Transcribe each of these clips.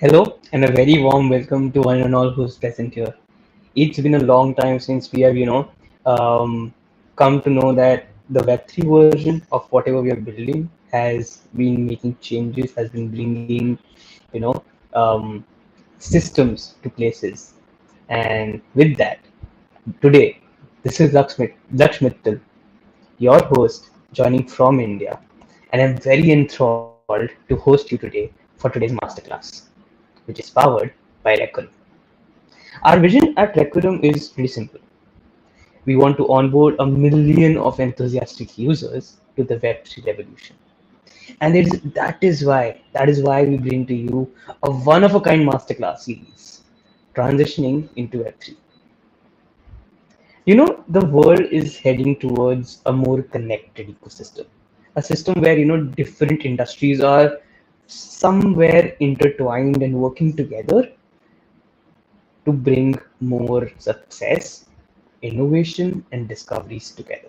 Hello, and a very warm welcome to one and all who's present here. It's been a long time since we have, um, come to know that the Web3 version of whatever we are building has been making changes, has been bringing, you know, um, systems to places. And with that, today, this is Lakshmittal, your host, joining from India, and I'm very enthralled to host you today for today's masterclass, which is powered by Recon. Our vision at Requiem is pretty simple. We want to onboard a million of enthusiastic users to the Web3 revolution. And that is why we bring to you a one of a kind masterclass series, transitioning into Web3. The world is heading towards a more connected ecosystem, a system where different industries are somewhere intertwined and working together to bring more success, innovation, and discoveries together.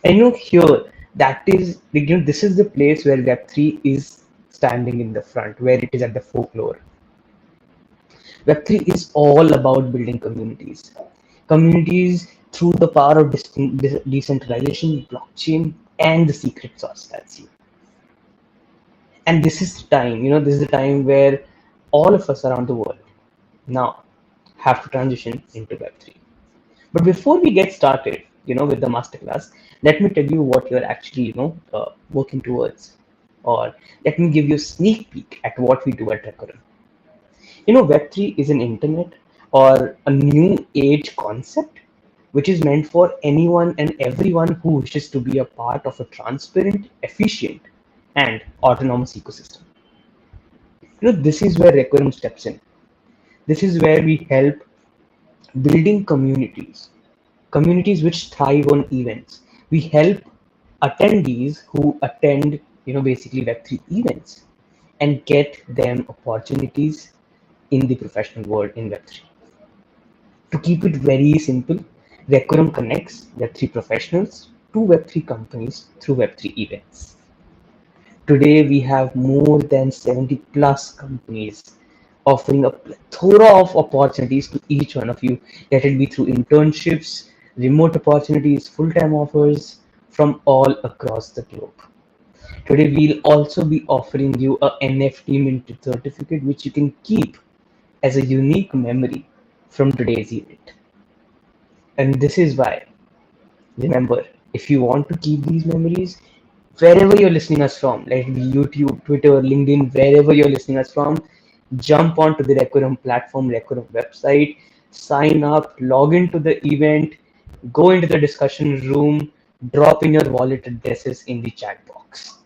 And here this is the place where Web3 is standing in the front, where it is at the folklore. Web3 is all about building communities through the power of decentralization, blockchain, and the secret sauce. That's you. And this is the time where all of us around the world now have to transition into Web3. But before we get started, with the masterclass, let me tell you what you're actually, working towards, or let me give you a sneak peek at what we do at Recurrent. Web3 is an internet or a new age concept which is meant for anyone and everyone who wishes to be a part of a transparent, efficient, and autonomous ecosystem. This is where Recurrent steps in. This is where we help building communities which thrive on events. We help attendees who attend, basically Web3 events and get them opportunities in the professional world in Web3. To keep it very simple, Recurrent connects Web3 professionals to Web3 companies through Web3 events. Today, we have more than 70 plus companies offering a plethora of opportunities to each one of you, let it be through internships, remote opportunities, full time offers from all across the globe. Today, we'll also be offering you a NFT minted certificate which you can keep as a unique memory from today's event. And this is why, remember, if you want to keep these memories, wherever you're listening us from, like YouTube, Twitter, LinkedIn, wherever you're listening us from, jump onto the Requiem platform, Requiem website, sign up, log into the event, go into the discussion room, drop in your wallet addresses in the chat box,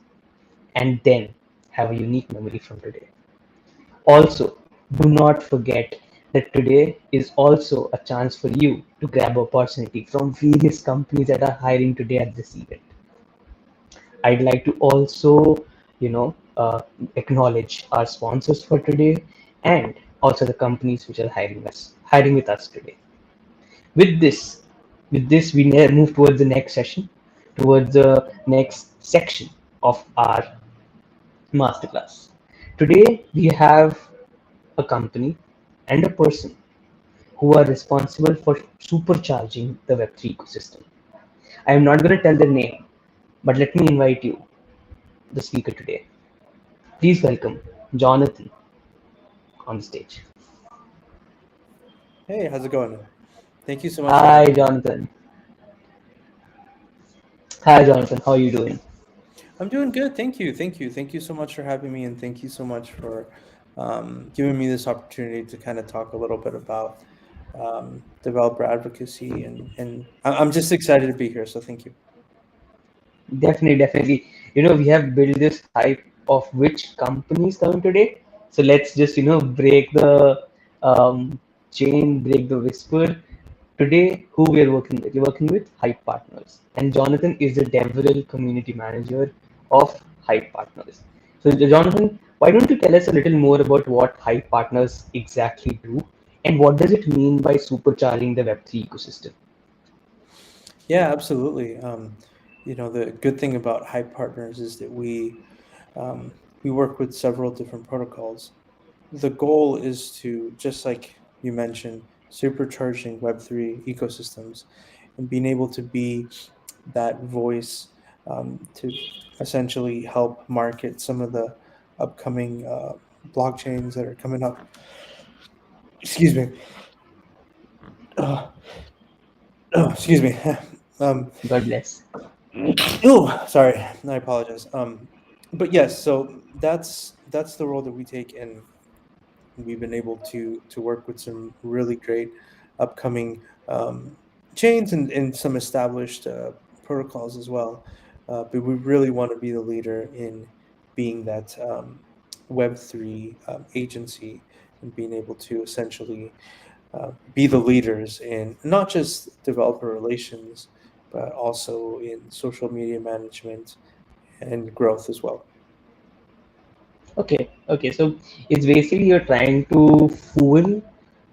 and then have a unique memory from today. Also, do not forget that today is also a chance for you to grab opportunity from various companies that are hiring today at this event. I'd like to also, acknowledge our sponsors for today and also the companies which are hiring with us today. With this, we move towards the next session, towards the next section of our masterclass. Today, we have a company and a person who are responsible for supercharging the Web3 ecosystem. I am not going to tell their name, but let me invite you, the speaker today. Please welcome Jonathan on the stage. Hey, how's it going? Thank you so much for Hi, having me. Jonathan. Hi, Jonathan. How are you doing? I'm doing good. Thank you. Thank you. Thank you so much for having me. And thank you so much for giving me this opportunity to kind of talk a little bit about developer advocacy. And I'm just excited to be here. So thank you. Definitely, definitely. We have built this hype of which companies coming today. So let's just, break the chain, break the whisper. Today, who we are working with? We're working with Hype Partners. And Jonathan is the DevRel community manager of Hype Partners. So, Jonathan, why don't you tell us a little more about what Hype Partners exactly do and what does it mean by supercharging the Web3 ecosystem? Yeah, absolutely. The good thing about Hype Partners is that we work with several different protocols. the goal is to, just like you mentioned, supercharging Web3 ecosystems and being able to be that voice to essentially help market some of the upcoming blockchains that are coming up. Excuse me. Uh, excuse me. um, God bless. oh, sorry. I apologize. But yes, so that's the role that we take, and we've been able to work with some really great upcoming chains and some established protocols as well. But we really want to be the leader in being that Web3 agency and being able to essentially be the leaders in not just developer relations, but also in social media management and growth as well. Okay. So it's basically you're trying to fool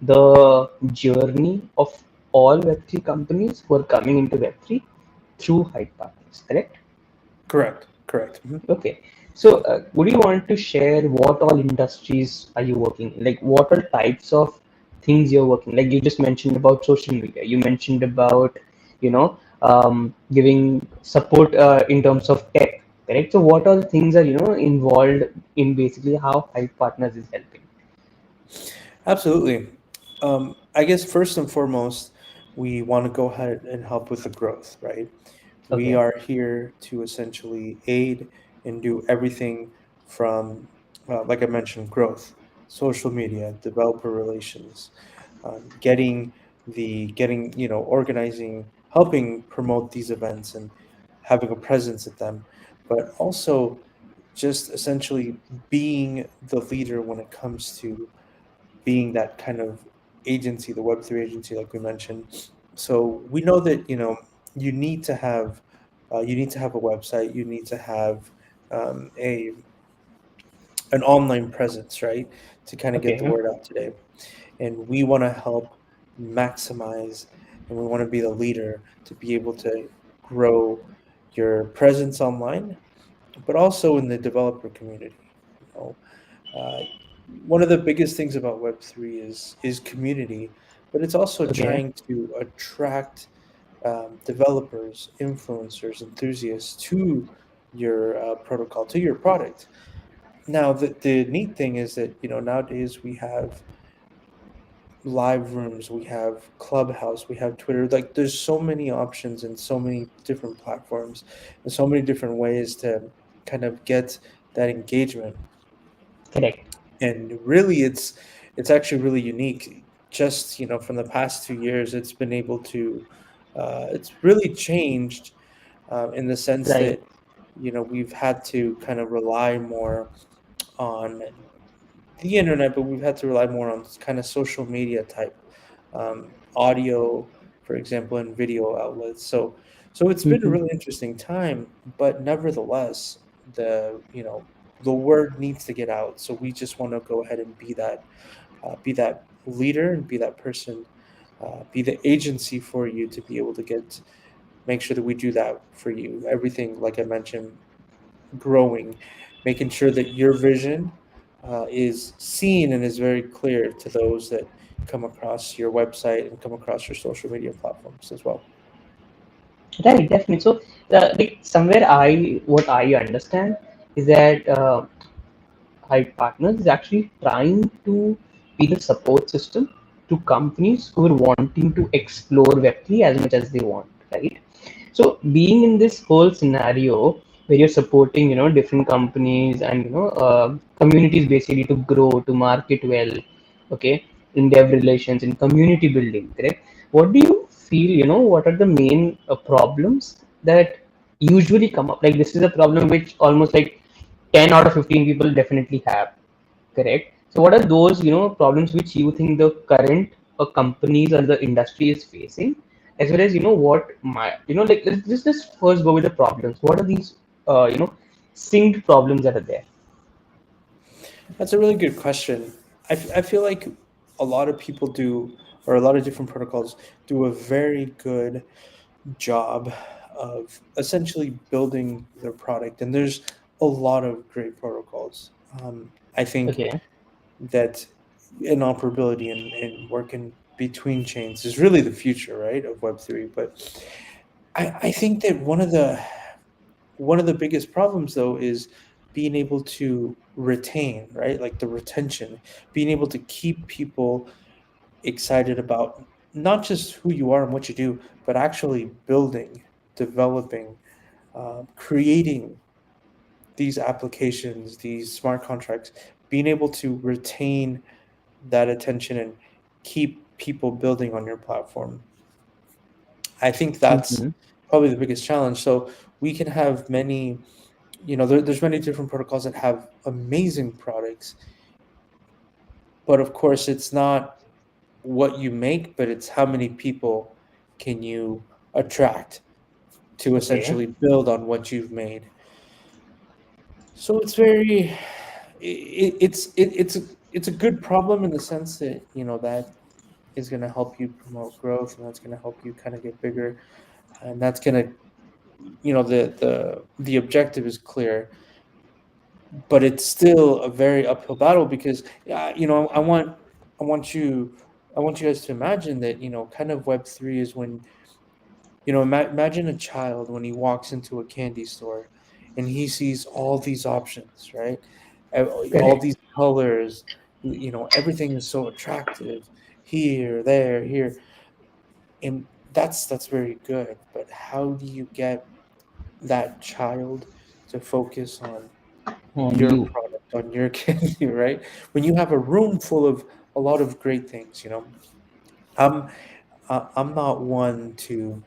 the journey of all Web3 companies who are coming into Web3 through Hype Partners, correct? Correct. Correct. Okay. So would you want to share what all industries are you working in? Like what are types of things you're working? Like you just mentioned about social media. You mentioned about, giving support in terms of tech, correct? So what all things are, involved in basically how Hype Partners is helping? Absolutely. I guess first and foremost, we want to go ahead and help with the growth, right? We Okay. are here to essentially aid and do everything from, like I mentioned, growth, social media, developer relations, organizing, helping promote these events and having a presence at them, but also just essentially being the leader when it comes to being that kind of agency, the Web3 agency, like we mentioned. So we know that you need to have a website, you need to have a an online presence, right, to kind of get the Okay. word out today. And we want to help maximize, and we want to be the leader to be able to grow your presence online, but also in the developer community. You know, uh, one of the biggest things about Web3 is community, but it's also Okay. trying to attract developers, influencers, enthusiasts to your protocol, to your product. Now, the neat thing is that nowadays we have live rooms, we have Clubhouse, we have Twitter. Like, there's so many options and so many different platforms and so many different ways to kind of get that engagement. Correct. And really it's actually really unique. Just from the past 2 years, it's been able to it's really changed, in the sense Right. that we've had to kind of rely more on the internet, but we've had to rely more on kind of social media type audio, for example, and video outlets. So it's been a Mhm. really interesting time, but nevertheless, the word needs to get out. So we just want to go ahead and be that leader and be that person, be the agency for you to be able to make sure that we do that for you. Everything, like I mentioned, growing, making sure that your vision is seen and is very clear to those that come across your website and come across your social media platforms as well. Right, definitely. So, like somewhere what I understand is that Hive Partners is actually trying to be the support system to companies who are wanting to explore Web3 as much as they want, right? So being in this whole scenario where you're supporting, different companies and communities basically to grow, to market well, okay, in dev relations, in community building, correct? What do you feel? What are the main problems that usually come up? Like this is a problem which almost like 10 out of 15 people definitely have, correct? So what are those problems which you think the current companies or the industry is facing, as well as what my like let's just first go with the problems. What are these synced problems that are there? That's a really good question. I feel like a lot of people do, or a lot of different protocols do a very good job of essentially building their product. And there's a lot of great protocols. I think Okay. that interoperability and working between chains is really the future, right, of Web3. But I think that one of the biggest problems though is being able to retain, right? Like the retention, being able to keep people excited about not just who you are and what you do, but actually building, developing, creating these applications, these smart contracts, being able to retain that attention and keep people building on your platform. I think that's Hmm. probably the biggest challenge. So we can have many, there's many different protocols that have amazing products, but of course it's not what you make, but it's how many people can you attract to Okay. essentially build on what you've made. So it's very, it's a good problem in the sense that that is going to help you promote growth, and that's going to help you kind of get bigger, and that's going to, the objective is clear, but it's still a very uphill battle because I want you I want you guys to imagine that kind of Web3 is when imagine a child when he walks into a candy store and he sees all these options, right? All Correct. these colors, everything is so attractive here, there, here, and that's very good. But how do you get that child to focus on On your you. product, on your candy, right? When you have a room full of a lot of great things, I'm I'm not one to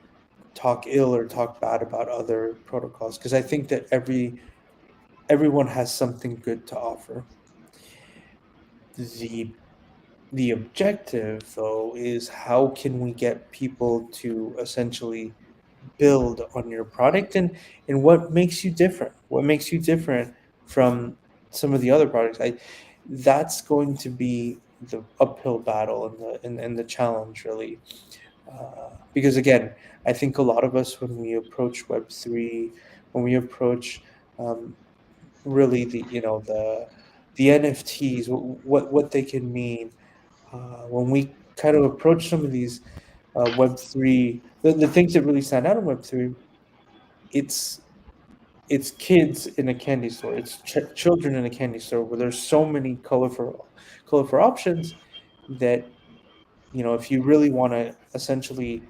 talk ill or talk bad about other protocols because I think that everyone has something good to offer. The the objective though is how can we get people to essentially build on your product, and what makes you different? What makes you different from some of the other products? I That's going to be the uphill battle and the challenge really. Because again, I think a lot of us, when we approach Web3, when we approach um, really the NFTs, what they can mean, when we kind of approach some of these Web3, the things that really stand out in Web3, it's it's kids in a candy store, it's children in a candy store where there's so many colorful options that if you really want to essentially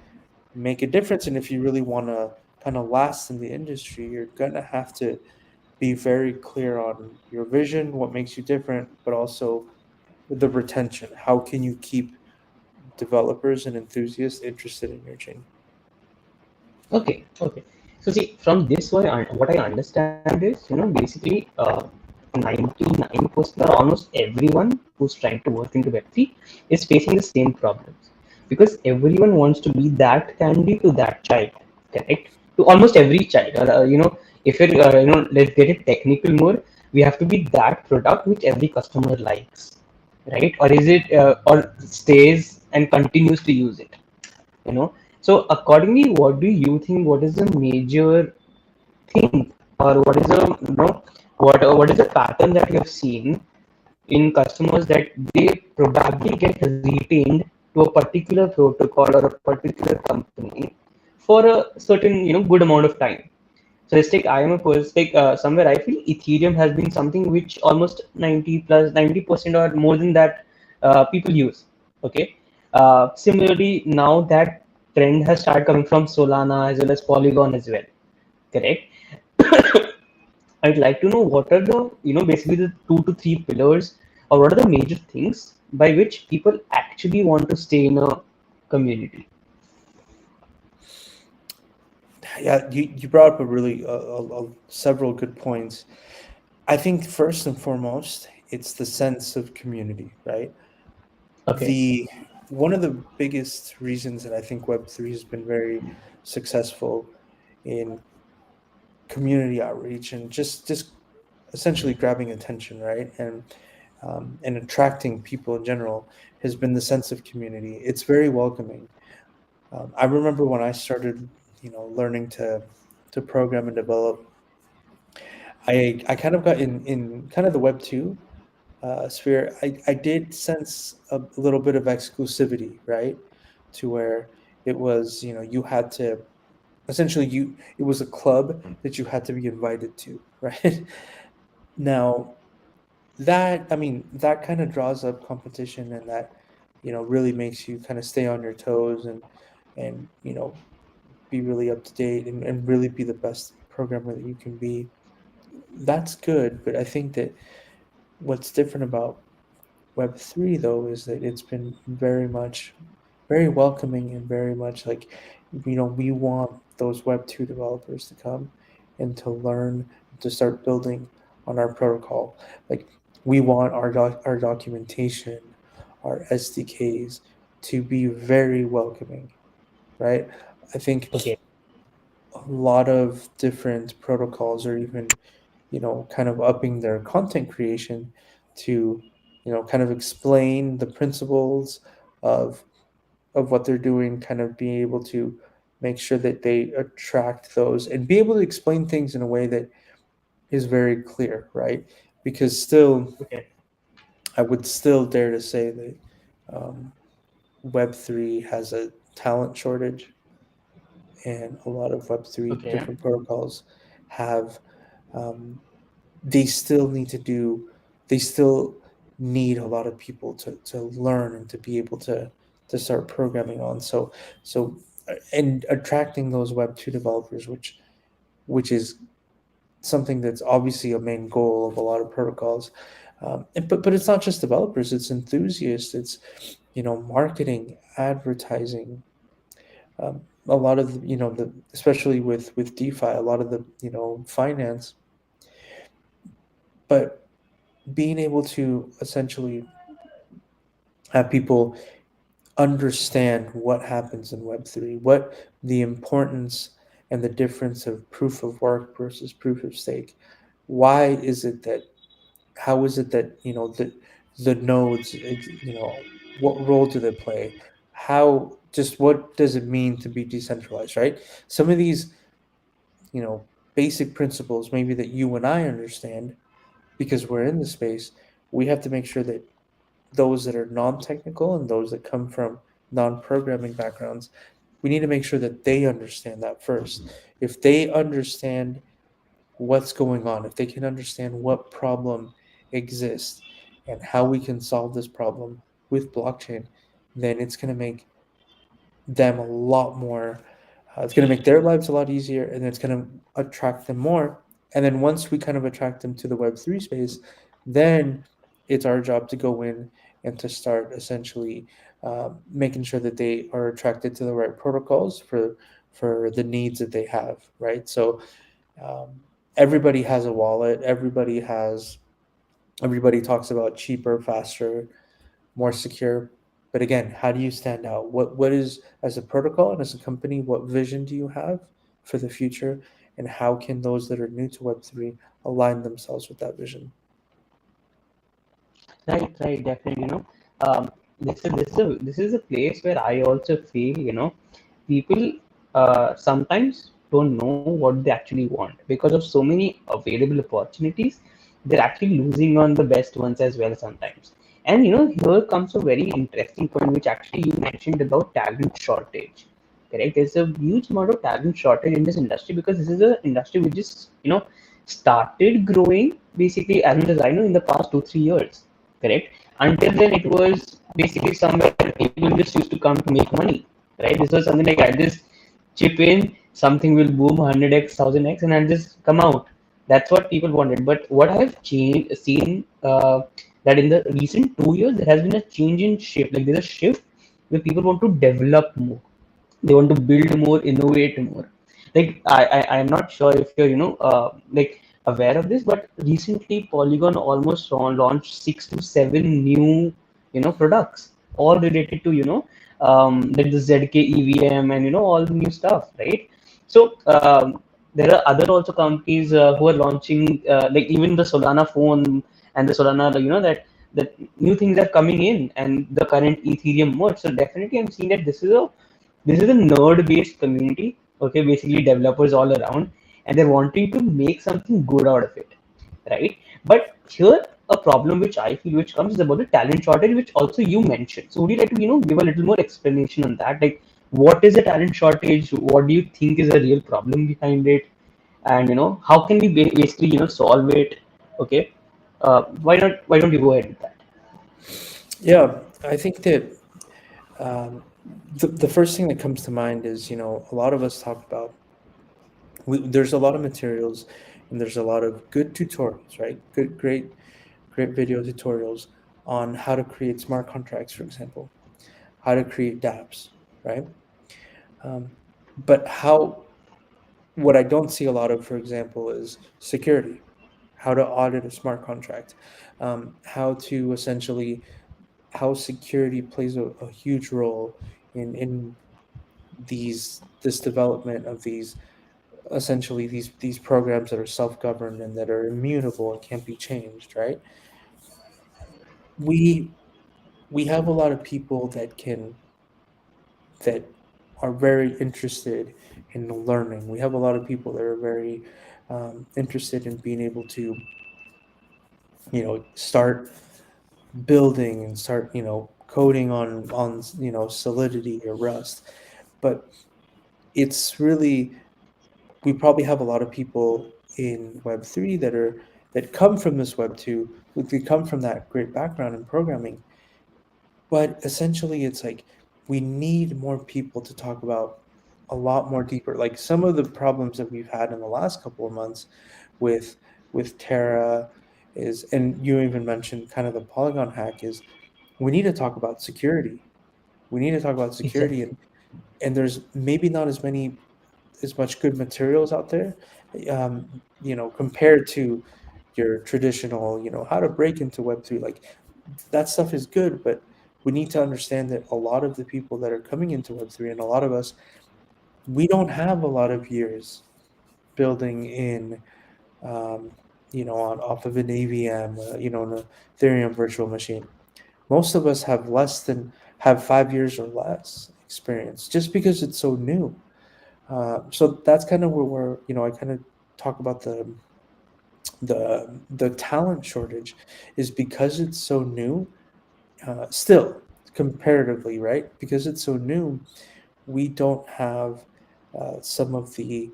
make a difference, and if you really want to kind of last in the industry, you're going to have to be very clear on your vision, what makes you different, but also the retention. How can you keep developers and enthusiasts interested in your chain? Okay. Okay. So see, from this, what I understand is, basically, 99% or almost everyone who's trying to work into Web3 is facing the same problems because everyone wants to be that candy to that child, correct? To almost every child. If it, let's get it technical more, we have to be that product which every customer likes, right? Or is it, or stays and continues to use it? you know so accordingly, what do you think, what is the major thing, or what is the, what is the pattern that you have seen in customers that they probably get retained to a particular protocol or a particular company for a certain, good amount of time? So let's take, I am a person, take, somewhere I feel Ethereum has been something which almost 90 plus 90% or more than that people use. Okay. Similarly, now that trend has started coming from Solana as well as Polygon as well. Correct. I'd like to know what are the, basically the 2 to 3 pillars, or what are the major things by which people actually want to stay in a community. Yeah, you brought up a really several good points. I think first and foremost, it's the sense of community, right? Okay. The One of the biggest reasons that I think Web3 has been very successful in community outreach and just essentially grabbing attention, right? And attracting people in general has been the sense of community. It's very welcoming. I remember when I started, learning to program and develop, I kind of got in kind of the Web 2. sphere, I did sense a little bit of exclusivity, right? To where it was, you had to essentially it was a club that you had to be invited to, right? Now that, I mean, that kind of draws up competition, and that, really makes you kind of stay on your toes, and be really up to date, and really be the best programmer that you can be. That's good, but I think that what's different about Web3 though is that it's been very welcoming, and very much like, we want those Web2 developers to come and to learn, to start building on our protocol. Like, we want our documentation, our SDKs to be very welcoming, right? I think Okay. a lot of different protocols are even, kind of upping their content creation to, kind of explain the principles of what they're doing, kind of being able to make sure that they attract those, and be able to explain things in a way that is very clear, right? Because still, Okay. I would still dare to say that um, Web3 has a talent shortage, and a lot of Web3 Okay. different protocols have, um, they still need to do, they still need a lot of people to learn, and to be able to start programming on. And attracting those Web2 developers, which is something that's obviously a main goal of a lot of protocols. But it's not just developers, it's enthusiasts, it's, marketing, advertising, a lot of the, especially with DeFi, a lot of the, finance. But being able to essentially have people understand what happens in Web3, what the importance and the difference of proof of work versus proof of stake. Why is it that, how is it that, the nodes, what role do they play? How, just what does it mean to be decentralized, right? Some of these, basic principles, maybe that you and I understand because we're in the space, we have to make sure that those that are non-technical and those that come from non-programming backgrounds, we need to make sure that they understand that first. If they understand what's going on, if they can understand what problem exists and how we can solve this problem with blockchain, then it's going to make them a lot more, it's going to make their lives a lot easier, and it's going to attract them more. And then once we kind of attract them to the Web3 space, then it's our job to go in and to start essentially making sure that they are attracted to the right protocols for the needs that they have, right? So um, everybody has a wallet, everybody talks about cheaper, faster, more secure. But again, how do you stand out? What is, as a protocol and as a company, what vision do you have for the future? And how can those that are new to Web3 align themselves with that vision? Right, right, definitely. This is a place where I also feel, people sometimes don't know what they actually want because of so many available opportunities. They're actually losing on the best ones as well sometimes. And here comes a very interesting point, which actually you mentioned about talent shortage. Correct? There's a huge amount of talent shortage in this industry because this is an industry which is started growing basically, as much as I know, in the past 2 3 years. Correct? Until then, it was basically somewhere people just used to come to make money. Right? This was something like, I just chip in, something will boom 100x, 1000x, and I'll just come out. That's what people wanted. But what I've seen that in the recent 2 years, there has been a change in shift. Like, there's a shift where people want to develop more, they want to build more, innovate more. Like, I'm not sure if you're like aware of this, but recently Polygon almost launched 6 to 7 new products, all related to like the ZK EVM and all the new stuff, right? So there are other also companies who are launching, like even the Solana phone and the Solana, that new things are coming in, and the current Ethereum merge. So definitely I'm seeing that this is a nerd-based community, okay, basically developers all around, and they're wanting to make something good out of it, right? But here, a problem which I feel which comes is about the talent shortage, which also you mentioned. So would you like to, give a little more explanation on that? Like, what is a talent shortage? What do you think is a real problem behind it? And how can we basically solve it? Okay, why don't you go ahead with that? Yeah, I think that the first thing that comes to mind is, a lot of us talk about, there's a lot of materials and there's a lot of good tutorials, right? Great video tutorials on how to create smart contracts, for example, how to create dApps, right? Um, but what I don't see a lot of, for example, is security, how to audit a smart contract, how to essentially, how security plays a huge role in this development of these, essentially these programs that are self-governed and that are immutable and can't be changed, right? We we have a lot of people that are very interested in learning. We have a lot of people that are very interested in being able to, start building and start, coding on Solidity or Rust. But it's really, we probably have a lot of people in Web3 that come from this Web2, they come from that great background in programming. But essentially, it's like we need more people to talk about a lot more deeper. Like some of the problems that we've had in the last couple of months with Terra is, and you even mentioned kind of the Polygon hack, is we need to talk about security. We need to talk about security, Exactly. and there's maybe not as much good materials out there, compared to your traditional, how to break into Web3. Like that stuff is good, but we need to understand that a lot of the people that are coming into Web3 and a lot of us, we don't have a lot of years building in, um, on off of an AVM, an Ethereum virtual machine. Most of us have 5 years or less experience just because it's so new. So that's kind of where I kind of talk about the talent shortage is because it's so new. Still, comparatively, right? Because it's so new, we don't have some of the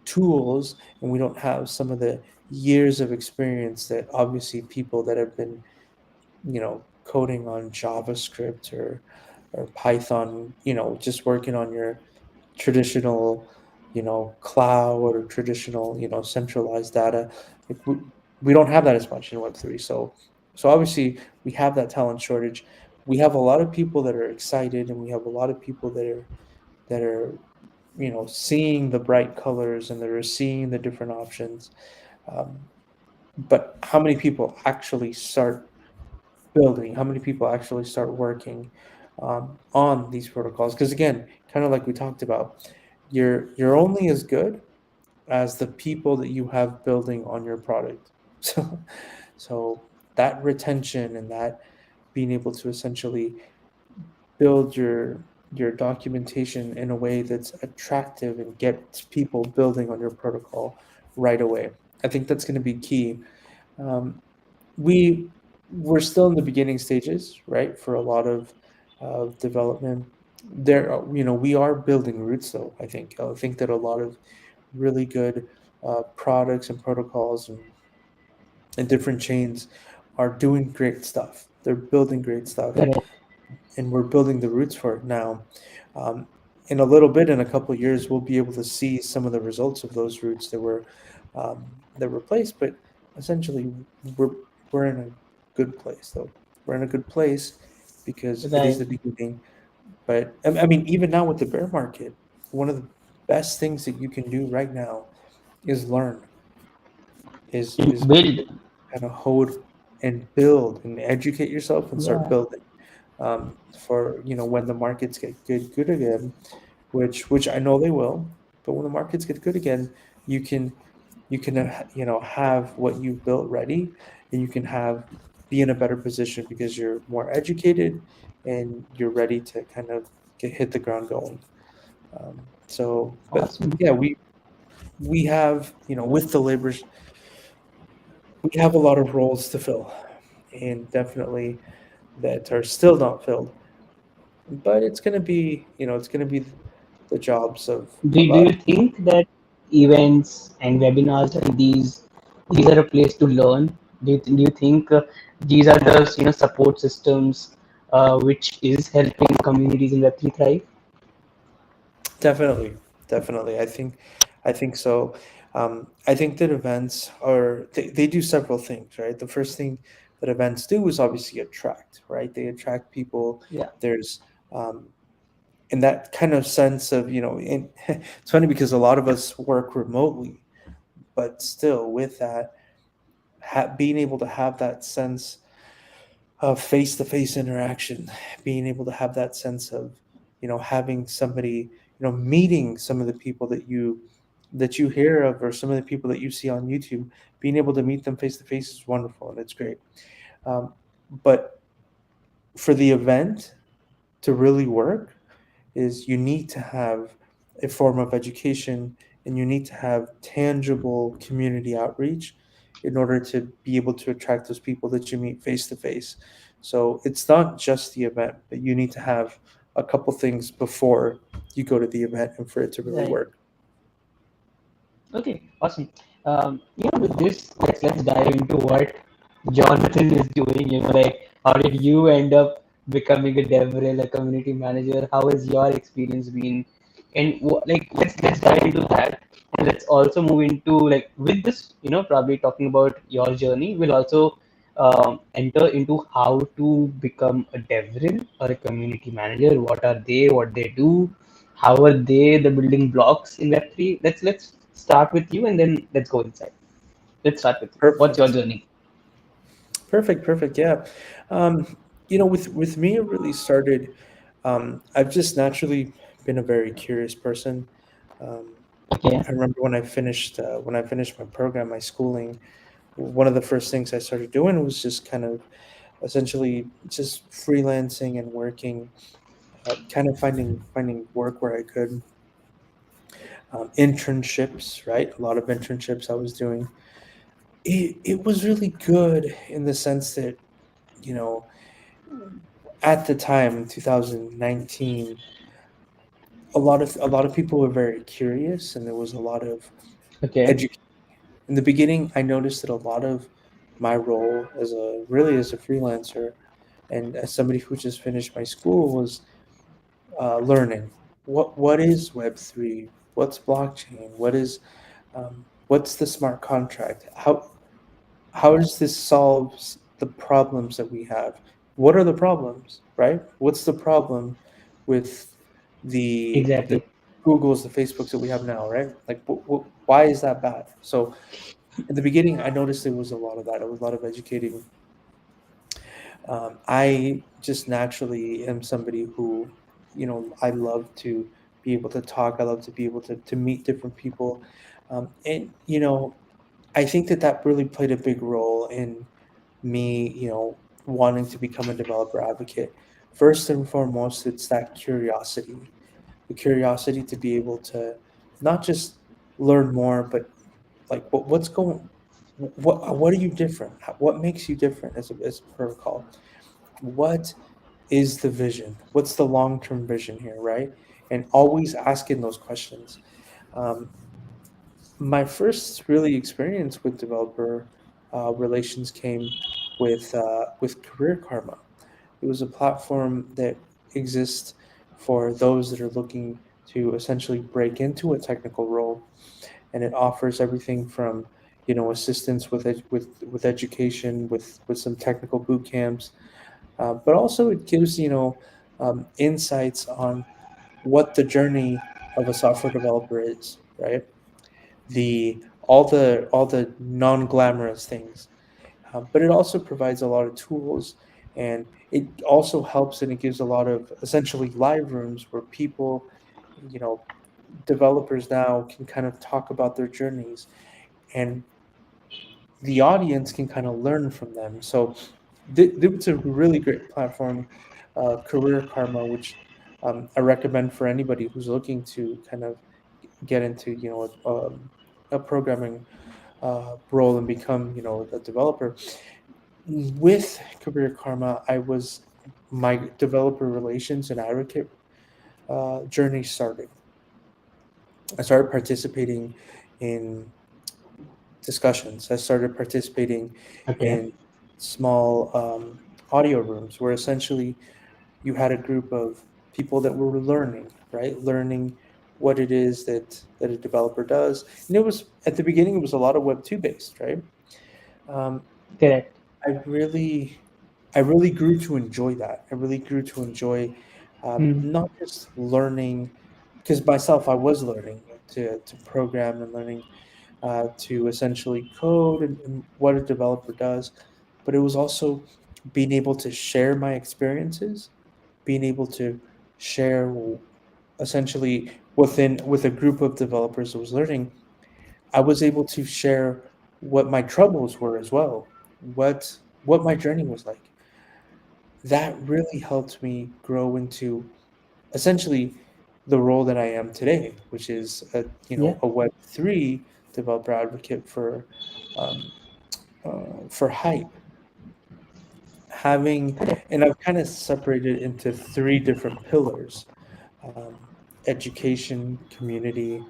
tools and we don't have some of the years of experience that obviously people that have been, coding on JavaScript or Python, just working on your traditional, cloud or traditional, centralized data. Like we don't have that as much in Web3. So obviously we have that talent shortage. We have a lot of people that are excited, and we have a lot of people that are seeing the bright colors and that are seeing the different options. Um, but how many people actually start building? How many people actually start working on these protocols? Because again, kind of like we talked about, you're only as good as the people that you have building on your product. So that retention and that being able to essentially build your documentation in a way that's attractive and gets people building on your protocol right away. I think that's going to be key. Um, we we're still in the beginning stages, right? For a lot of development, we are building roots, though. I think that a lot of really good products and protocols and different chains are doing great stuff. They're building great stuff, Correct. and we're building the roots for it now. Um, in a little bit, in a couple of years, we'll be able to see some of the results of those roots that were placed. But essentially, we're we're in a good place, though. We're in a good place because it is Right. the beginning. But I mean, even now with the bear market, one of the best things that you can do right now is learn, is Build. kind of hold and build and educate yourself and start Yeah. building, for when the markets get good again, which I know they will. But when the markets get good again, you can have what you've built ready, and you can have be in a better position because you're more educated and you're ready to kind of hit the ground going. But Awesome. yeah, we have, with the labors, we have a lot of roles to fill. and definitely that are still not filled. But it's going to be, it's going to be the jobs of Do us. you think that events and webinars and these are a place to learn? Do you think these are the support systems which is helping communities in Web3 thrive? Definitely, definitely. I think so. I think that events they do several things, right? The first thing that events do is obviously attract, right? They attract people. Yeah, There's in that kind of sense of, it's funny because a lot of us work remotely, but still with that, being able to have that sense of face-to-face interaction, being able to have that sense of, having somebody, meeting some of the people that you hear of, or some of the people that you see on YouTube, being able to meet them face to face is wonderful and it's great. um, but for the event to really work, is you need to have a form of education, and you need to have tangible community outreach in order to be able to attract those people that you meet face to face. So it's not just the event, but you need to have a couple things before you go to the event and for it to really right. work. Okay, awesome. With this, let's dive into what Jonathan is doing. Like how did you end up becoming a DevRel, a community manager? How has your experience been? And like let's dive into that, and let's also move into like with this, probably talking about your journey. We'll also enter into how to become a DevRel or a community manager. What are they? What they do? How are they the building blocks in Web3? Let's start with you and then let's go inside. Let's start with you. What's your Perfect. journey? Perfect. Yeah. Um, with me, it really started. I've just naturally been a very curious person. Um, Okay, I remember when I finished my program, my schooling. One of the first things I started doing was just kind of essentially just freelancing and working, kind of finding work where I could. Internships, right? A lot of internships I was doing. It was really good in the sense that, you know at the time, 2019, a lot of people were very curious, and there was a lot of okay, education. In the beginning, I noticed that a lot of my role as a freelancer and as somebody who just finished my school was learning what is Web3, what's blockchain, what's the smart contract, how does this solves the problems that we have? What are the problems, right? What's the problem with the exactly. Googles, the Facebooks that we have now, right? Like, why is that bad? So in the beginning, I noticed there was a lot of that. There was a lot of educating. I just naturally am somebody who, I love to be able to talk. I love to be able to meet different people. And, I think that really played a big role in me, wanting to become a developer advocate. First and foremost, it's that curiosity, the curiosity to be able to not just learn more, but like what are you different? What makes you different as a protocol? What is the vision? What's the long-term vision here, right? And always asking those questions. Um, my first really experience with developer relations came with Career Karma. It was a platform that exists for those that are looking to essentially break into a technical role, and it offers everything from, assistance with education, with some technical boot camps, but also it gives, insights on what the journey of a software developer is, right? The all the non-glamorous things, but it also provides a lot of tools, and it also helps, and it gives a lot of essentially live rooms where people, you know developers now can kind of talk about their journeys, and the audience can kind of learn from them. So it's a really great platform, Career Karma, which I recommend for anybody who's looking to kind of get into, a programming role and become, a developer. With Career Karma, I was my developer relations and advocate journey started. I started participating in discussions. I started participating Okay, in small audio rooms where essentially you had a group of people that were learning, right? Learning what it is that a developer does. And it was at the beginning, it was a lot of Web 2 based, right? Um, correct. I really, I really grew to enjoy that. I really grew to enjoy Mm, not just learning, because myself, I was learning to program and learning to essentially code and what a developer does, but it was also being able to share my experiences, being able to share essentially with a group of developers that was learning. I was able to share what my troubles were as well, what my journey was like. That really helped me grow into essentially the role that I am today, which is yeah, a Web3 developer advocate um, for hype. Having correct. and I've kind of separated into three different pillars: um, education, community,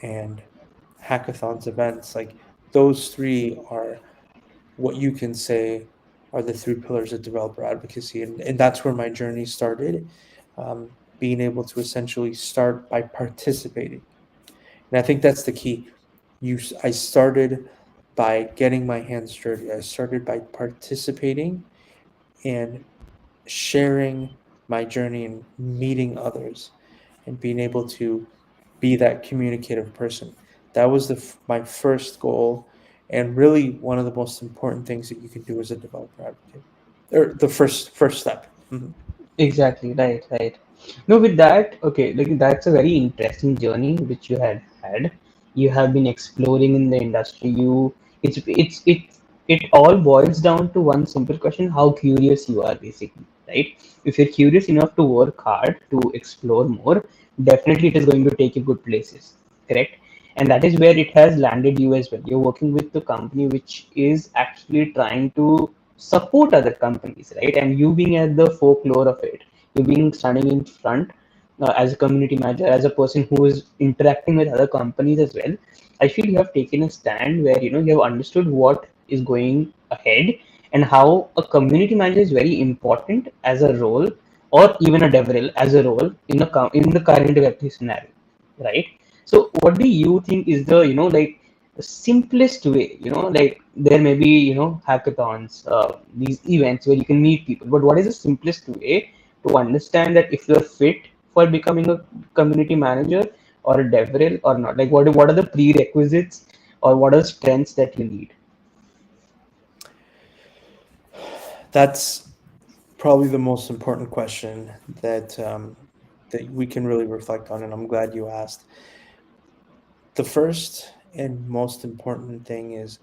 and hackathons events. Like those three are what you can say are the three pillars of developer advocacy, and that's where my journey started. Being able to essentially start by participating. And I think that's the key. I started by getting my hands dirty. I started by participating and sharing my journey and meeting others and being able to be that communicative person. That was my first goal, and really one of the most important things that you can do as a developer advocate, or the first step. Mhm. Exactly, right, right. No, with that, okay, like that's a very interesting journey which you had had. You have been exploring in the industry. It all boils down to one simple question: how curious you are, basically, right? If you're curious enough to work hard to explore more, definitely it is going to take you good places, correct? And that is where it has landed you as well. You're working with the company which is actually trying to support other companies, right? And you being at the folklore of it, you being standing in front as a community manager, as a person who is interacting with other companies as well. I feel you have taken a stand where you have understood what is going ahead and how a community manager is very important as a role, or even a DevRel as a role in the current Web3 scenario, right? So, what do you think is the like the simplest way? Like there may be hackathons, these events where you can meet people, but what is the simplest way to understand that if you're fit for becoming a community manager or a DevRel or not? Like what are the prerequisites or what are the strengths that you need? That's probably the most important question that we can really reflect on, and I'm glad you asked. The first and most important thing is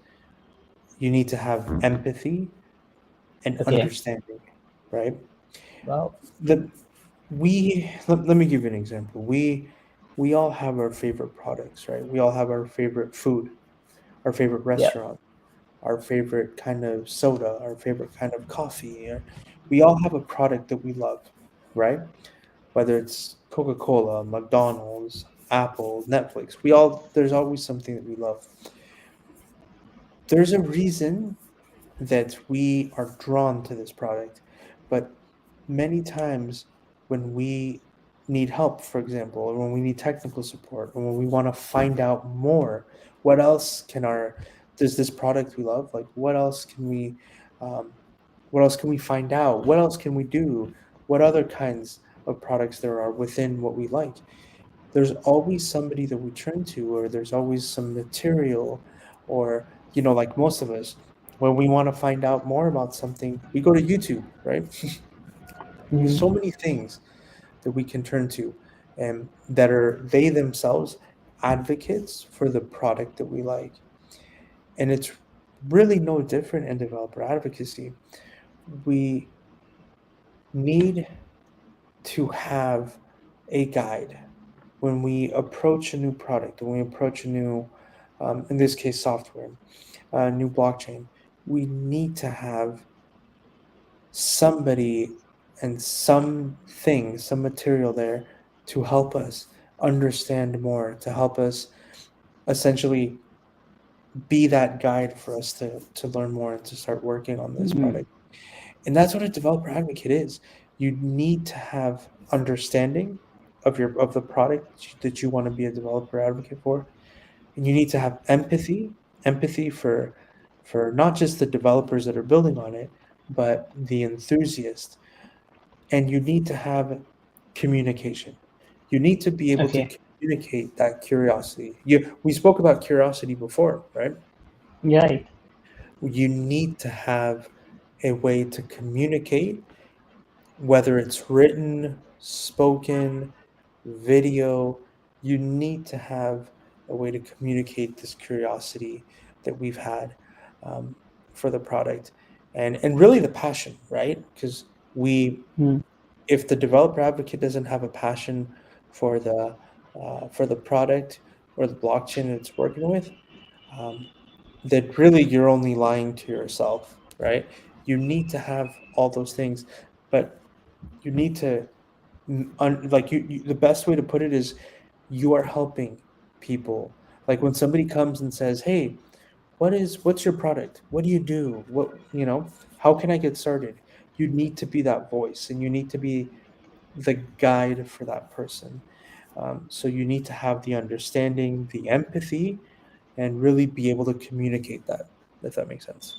you need to have empathy and Okay. understanding, right? Wow. The let me give you an example. We all have our favorite products, right? We all have our favorite food, our favorite Yeah. restaurant, our favorite kind of soda, our favorite kind of coffee. We all have a product that we love, right? Whether it's Coca-Cola, McDonald's, Apple, Netflix, there's always something that we love. There's a reason that we are drawn to this product. But many times when we need help, for example, or when we need technical support, or when we want to find out more, what else does this product we love, like um, what else can we find out? What else can we do? What other kinds of products there are within what we like? There's always somebody that we turn to, or there's always some material, or like most of us, when we want to find out more about something, we go to YouTube, right? Mhm. So many things that we can turn to, and that are they themselves advocates for the product that we like. And it's really no different in developer advocacy. We need to have a guide when we approach a new product, when we approach a new, in this case, software, new blockchain. we need to have somebody and something, some material there to help us understand more, to help us essentially be that guide for us to learn more and to start working on this Mm, product. And that's what a developer advocate is. You need to have understanding of the product that you want to be a developer advocate for, and you need to have empathy for not just the developers that are building on it, but the enthusiasts. And you need to have communication. You need to be able to okay. communicate that curiosity. We spoke about curiosity before, right? Right. You need to have a way to communicate, whether it's written, spoken, video. You need to have a way to communicate this curiosity that we've had, um, for the product, and really the passion, right? Because we Mm, if the developer advocate doesn't have a passion for the product or the blockchain that it's working with, um, that really you're only lying to yourself, right? You need to have all those things, but you need to like the best way to put it is you are helping people. Like when somebody comes and says, "Hey, what's your product? What do you do? How can I get started?" You need to be that voice, and you need to be the guide for that person. So you need to have the understanding, the empathy, and really be able to communicate that, if that makes sense.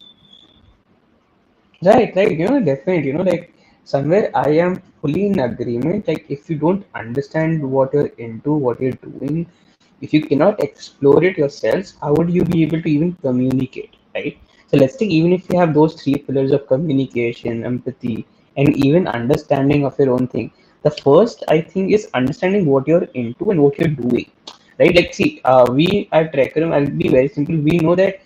right, right. Definitely. Like somewhere I am fully in agreement. Like if you don't understand what you're into, what you're doing, if you cannot explore it yourself, how would you be able to even communicate, right? So let's take even if you have those three pillars of communication, empathy, and even understanding of your own thing. The first, I think, is understanding what you're into and what you're doing, right? Like, see, we at Recurrent, I'll be very simple. We know that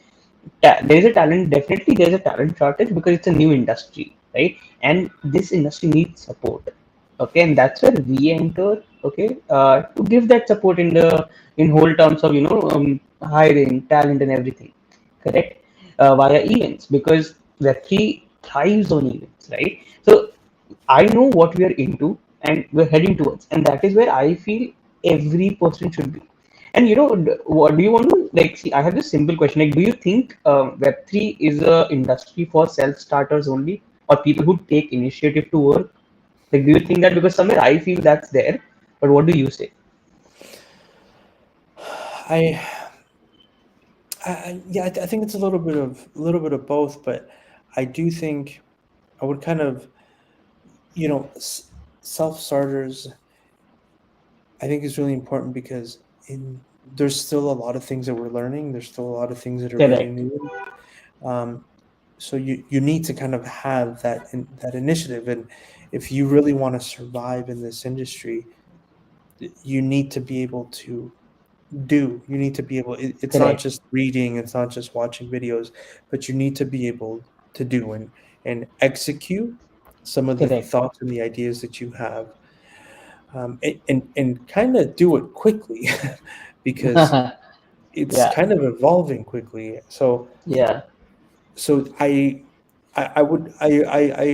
there's a talent, definitely there's a talent shortage because it's a new industry, right? And this industry needs support, okay? And that's where we enter, okay, to give that support in whole terms of hiring talent and everything, correct? Via events, because Web3 thrives on events, right? So I know what we are into and we're heading towards, and that is where I feel every person should be. And what do you want to like? See, I have this simple question. Like, do you think Web3 is a industry for self starters only, or people who take initiative to work? Like, do you think that? Because somewhere I feel that's there, but what do you say? I, yeah, I think it's a little bit of both, but I do think I would kind of, self starters. I think is really important because there's still a lot of things that we're learning. There's still a lot of things that are very Correct, new. Um, so you need to kind of have that initiative, and if you really want to survive in this industry, you need to be able to you need to be able it's not correct, just reading, it's not just watching videos, but you need to be able to do and execute some of the correct. thoughts and the ideas that you have, and kind of do it quickly because it's Yeah, kind of evolving quickly. yeah, So I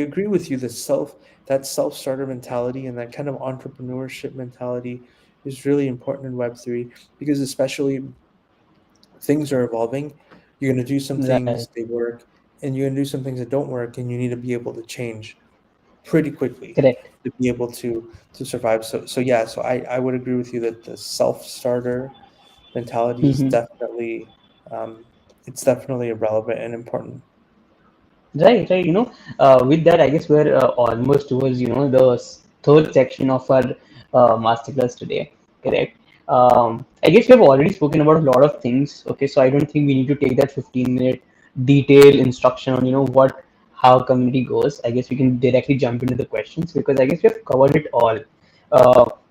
agree with you. That self starter mentality and that kind of entrepreneurship mentality is really important in Web3 because especially things are evolving. You're going to do some right, things they work, and you're going to do some things that don't work, and you need to be able to change pretty quickly correct. to be able to survive. So yeah. So I would agree with you that the self starter mentality is Mhm. um, definitely relevant and important. Right, right. With that, I guess we're almost towards, the third section of our masterclass today. Correct. I guess we have already spoken about a lot of things. Okay, so I don't think we need to take that 15-minute detailed instruction on, how community goes. I guess we can directly jump into the questions because I guess we have covered it all.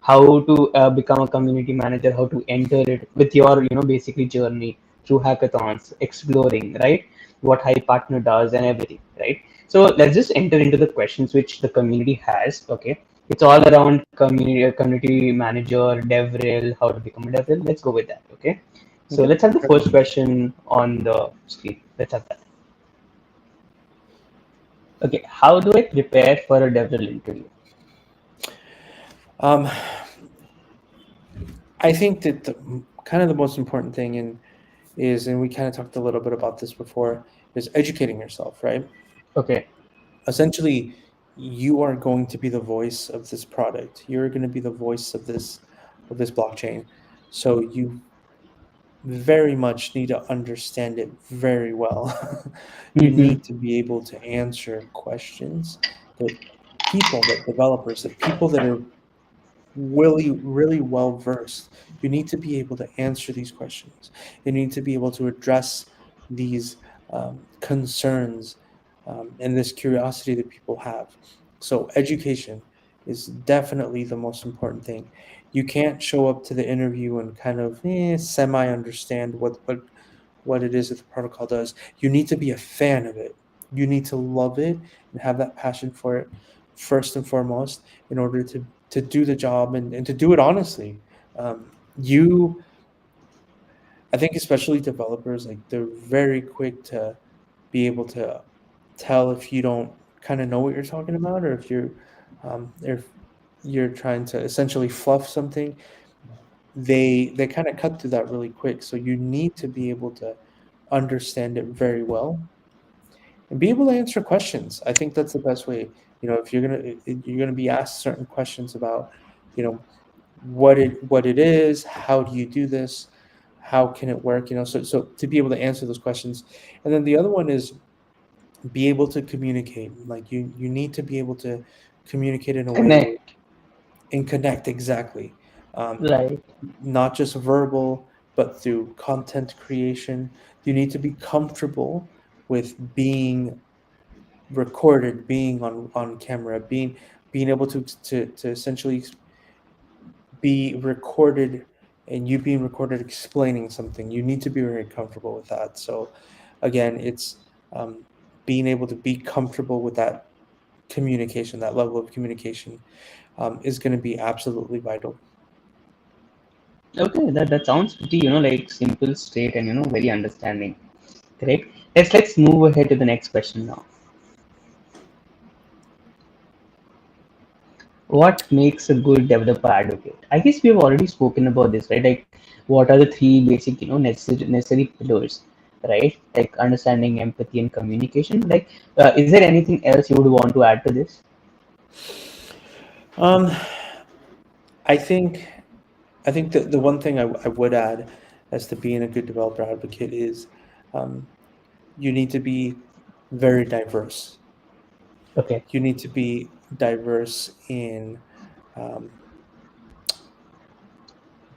How to become a community manager, how to enter it with your, basically journey through hackathons, exploring, right? What High Partner does and everything, right? So let's just enter into the questions which the community has. Okay, it's all around community manager, DevRel, how to become a DevRel. Let's go with that. Okay, so Okay. let's have the first question on the screen. Let's have that. Okay, how do I prepare for a DevRel interview? Um, I think that kind of the most important thing is, and we kind of talked a little bit about this before, is educating yourself, right? Okay. Essentially, you are going to be the voice of this product. You're going to be the voice of this blockchain. So you very much need to understand it very well. You Mm-hmm. need to be able to answer questions that that developers, that people that are really well versed. You need to be able to answer these questions. You need to be able to address these concerns and this curiosity that people have. So education is definitely the most important thing. You can't show up to the interview and kind of semi understand what it is that the protocol does. You need to be a fan of it. You need to love it and have that passion for it first and foremost in order to do the job and to do it honestly. You, I think, especially developers, like they're very quick to be able to tell if you don't kind of know what you're talking about, or if you're trying to essentially fluff something. They kind of cut through that really quick. So you need to be able to understand it very well and be able to answer questions. I think that's the best way. If you're gonna be asked certain questions about, you know, what it is, how do you do this, how can it work, so to be able to answer those questions. And then the other one is be able to communicate. Like you need to be able to communicate in a way where Connect. and connect exactly. Um, Right. Not just verbal, but through content creation. You need to be comfortable with being recorded, being on camera, being able to essentially be recorded, and you being recorded explaining something. You need to be very comfortable with that. So again, it's um, being able to be comfortable with that communication, that level of communication, is going to be absolutely vital. Okay, that sounds pretty, like simple, straight, and very understanding. Correct. Let's move ahead to the next question now. What makes a good developer advocate? I guess we have already spoken about this, right? Like, what are the three basic, necessary pillars, right? Like understanding, empathy, and communication. Like, is there anything else you would want to add to this? Um, I think I think that the one thing I would add as to being a good developer advocate is um, you need to be very diverse. Okay. You need to be diverse in um,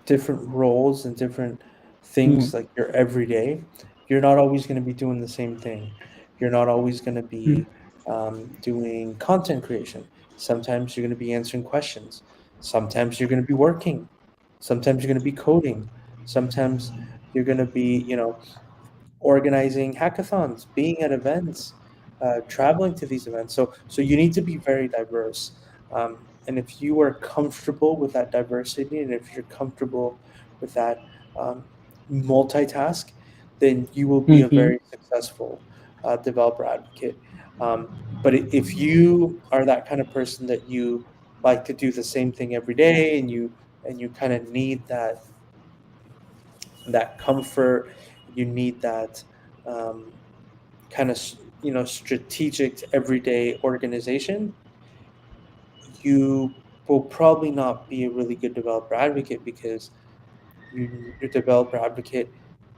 different roles and different Hmm. things, like your everyday. You're not always going to be doing the same thing. You're not always going to Hmm. be doing content creation. Sometimes you're going to be answering questions. Sometimes you're going to be working. Sometimes you're going to be coding. Sometimes you're going to be, organizing hackathons, being at events, traveling to these events. So you need to be very diverse. And if you are comfortable with that diversity, and if you're comfortable with that um, multitask, then you will be a Hmm. very successful developer advocate. But if you are that kind of person that you like to do the same thing every day, and you kind of need that comfort, you need that um, kind of strategic everyday organization, you will probably not be a really good developer advocate, because your developer advocate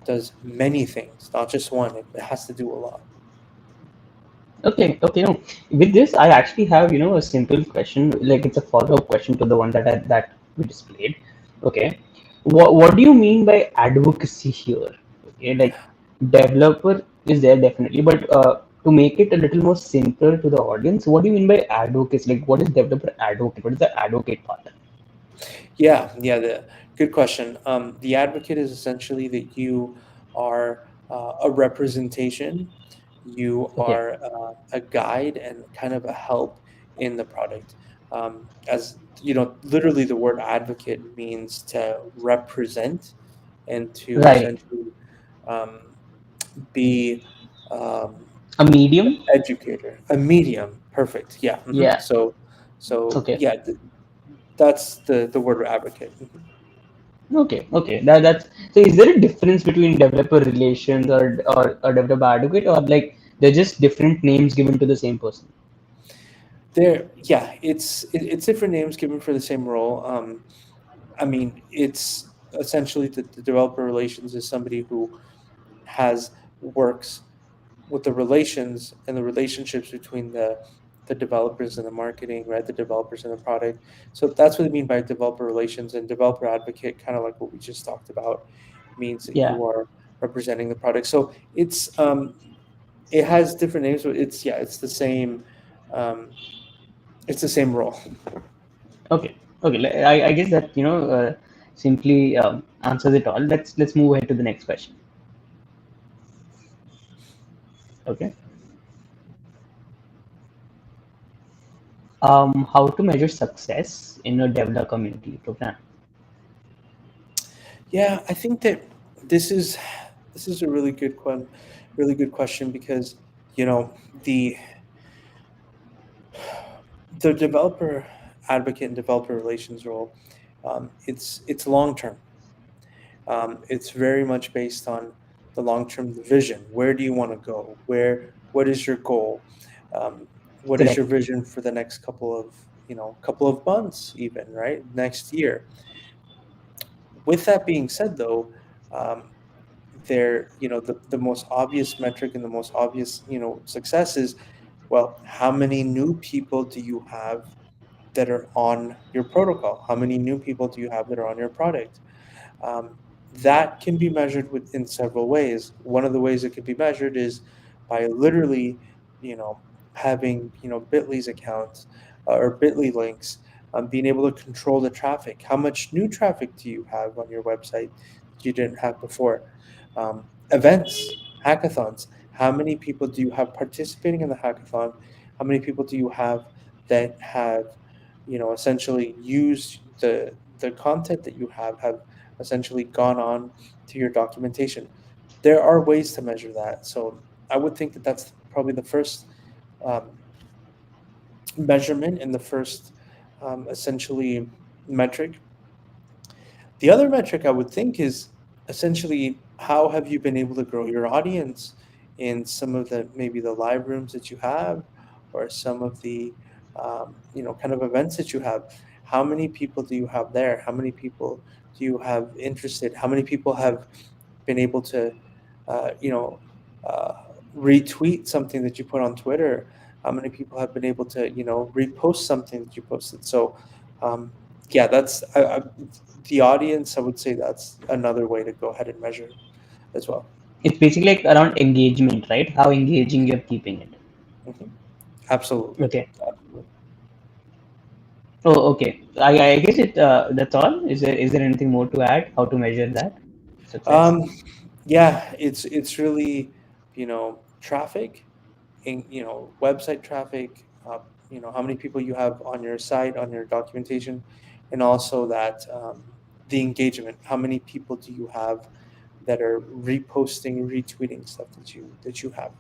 does many things, not just one. It has to do a lot. Okay, okay. No, with this, I actually have a simple question. Like it's a follow-up question to the one that we displayed. Okay, what do you mean by advocacy here? Okay, like developer is there definitely, but to make it a little more simpler to the audience, what do you mean by advocacy? Like what is developer advocate? What is the advocate part? Yeah, good question. The advocate is essentially that you are a representation, you Okay, are a guide and kind of a help in the product. As you know, literally the word advocate means to represent and to right. essentially um, be um, A medium? Educator, a medium. Perfect. Yeah. Yeah. So Okay. yeah, that's the word advocate. Okay. Okay. That's so. Is there a difference between developer relations or a developer advocate, or like they're just different names given to the same person? There, yeah, it's different names given for the same role. I mean, it's essentially the developer relations is somebody who has works with the relations and the relationships between the developers and the marketing, right? The developers and the product. So that's what I mean by developer relations, and developer advocate, kind of like what we just talked about, means that Yeah. you are representing the product. So it has different names, but it's the same. Um, it's the same role. Okay. Okay. I guess that simply answers it all. Let's move ahead to the next question. Okay. How to measure success in a developer community program? Yeah, I think that this is this is a really good question because you know the the developer advocate and developer relations role, it's long term. It's very much based on the long term vision. Where do you want to go? What is your goal? Um, what is your Correct. vision for the next couple of months, even right next year? With that being said, though, um, the most obvious metric and the most obvious success is, well, how many new people do you have that are on your protocol? How many new people do you have that are on your product? um, that can be measured in several ways. One of the ways it can be measured is by literally you know having bitly's accounts, or bitly links, being able to control the traffic. How much new traffic do you have on your website that you didn't have before? Events, hackathons, how many people do you have participating in the hackathon? How many people do you have that have essentially used the content that you have essentially gone on to your documentation? There are ways to measure that. So I would think that that's probably the first um, measurement and the first essentially metric. The other metric I would think is essentially how have you been able to grow your audience in some of the maybe the live rooms that you have, or some of the kind of events that you have. How many people do you have there? How many people do you have interested? How many people have been able to uh, you know uh, retweet something that you put on Twitter? How many people have been able to repost something that you posted? So yeah, that's the audience. I would say that's another way to go ahead and measure as well. It's basically like around engagement, right? How engaging you're keeping it. Hmm. Absolutely. Okay. Absolutely. Oh, okay. I guess it. That's all. Is there anything more to add? How to measure that success? Um, yeah, it's really traffic, in website traffic, how many people you have on your site, on your documentation, and also that the engagement. How many people do you have that are reposting, retweeting stuff that you have?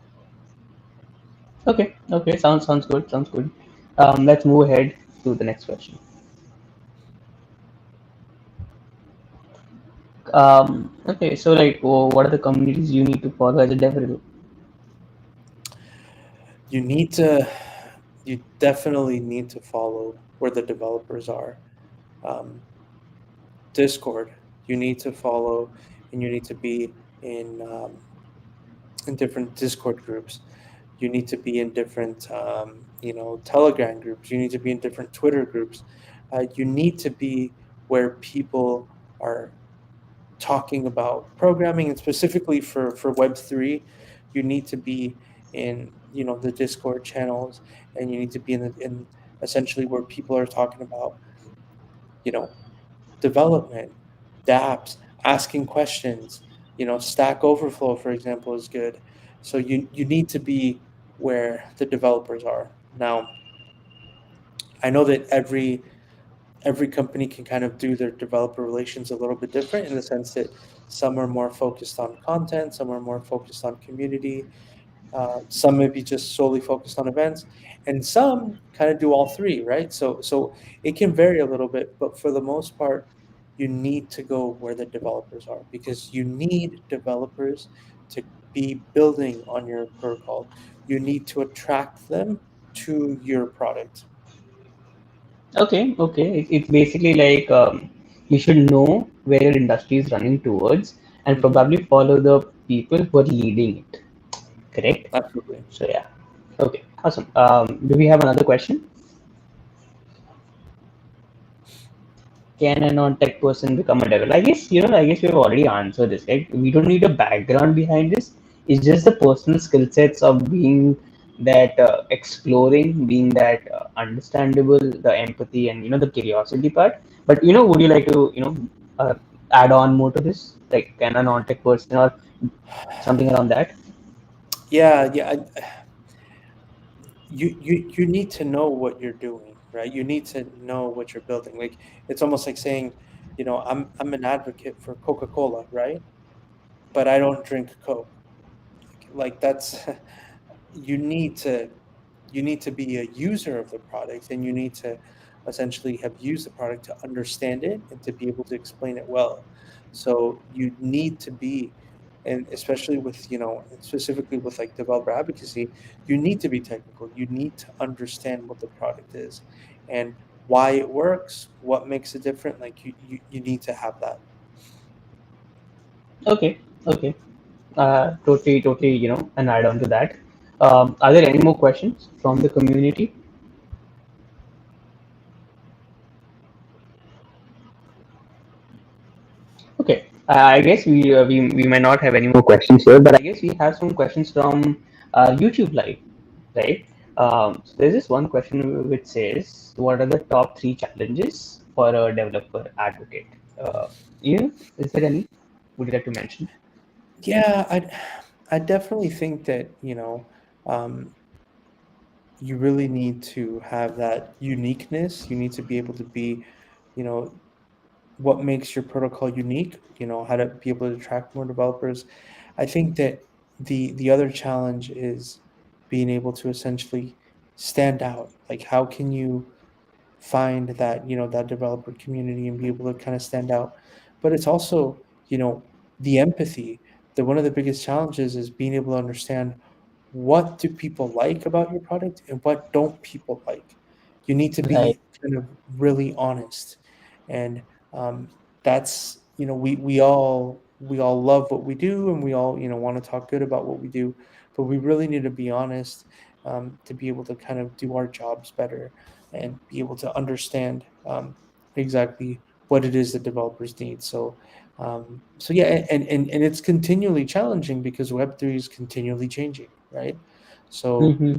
Okay. Okay. Sounds good. Sounds good. Let's move ahead to the next question. Okay. So like, what are the communities you need to follow as a DevRel? You need to, you definitely need to follow where the developers are. Um, Discord, you need to follow, and you need to be in different Discord groups. You need to be in different, Telegram groups. You need to be in different Twitter groups. You need to be where people are talking about programming, and specifically for Web3, you need to be in the Discord channels, and you need to be in essentially where people are talking about you know development, dApps, asking questions. Stack Overflow, for example, is good. So you need to be where the developers are. Now, I know that every company can kind of do their developer relations a little bit different, in the sense that some are more focused on content, some are more focused on community. Some may be just solely focused on events, and some kind of do all three, right? So it can vary a little bit, but for the most part, you need to go where the developers are because you need developers to be building on your protocol. You need to attract them to your product. Okay, okay. It's basically like you should know where your industry is running towards and Hmm. probably follow the people who are leading it. Correct? Absolutely. So yeah. Okay, awesome. Do we have another question? Can a non-tech person become a developer? I guess I guess we've already answered this. Right? We don't need a background behind this. It's just the personal skill sets of being that exploring, being that understandable, the empathy, and the curiosity part. But would you like to add on more to this? Like, can a non-tech person or something around that? Yeah, yeah. You need to know what you're doing, right? You need to know what you're building. Like it's almost like saying, I'm an advocate for Coca-Cola, right? But I don't drink Coke. Like that's you need to you need to be a user of the product, and you need to essentially have used the product to understand it and to be able to explain it well. So you need to be, and especially with specifically with like developer advocacy, you need to be technical. You need to understand what the product is and why it works, what makes it different. Like you need to have that. Okay, okay. Totally, totally. An add on to that. Are there any more questions from the community? Okay, I guess we might not have any more questions here, but I guess we have some questions from YouTube Live, right? So there's this one question which says, "What are the top three challenges for a developer advocate?" Is there any? Would you like to mention? Yeah, I definitely think that um, you really need to have that uniqueness. You need to be able to be, you know, what makes your protocol unique. How to be able to attract more developers. I think that the other challenge is being able to essentially stand out. Like, how can you find that that developer community and be able to kind of stand out? But it's also the empathy. That one of the biggest challenges is being able to understand what do people like about your product and what don't people like. You need to Right. be kind of really honest, and that's we all love what we do, and we all want to talk good about what we do, but we really need to be honest, to be able to kind of do our jobs better and be able to understand exactly what it is that developers need. So yeah, and it's continually challenging because Web3 is continually changing, right? So Mm-hmm.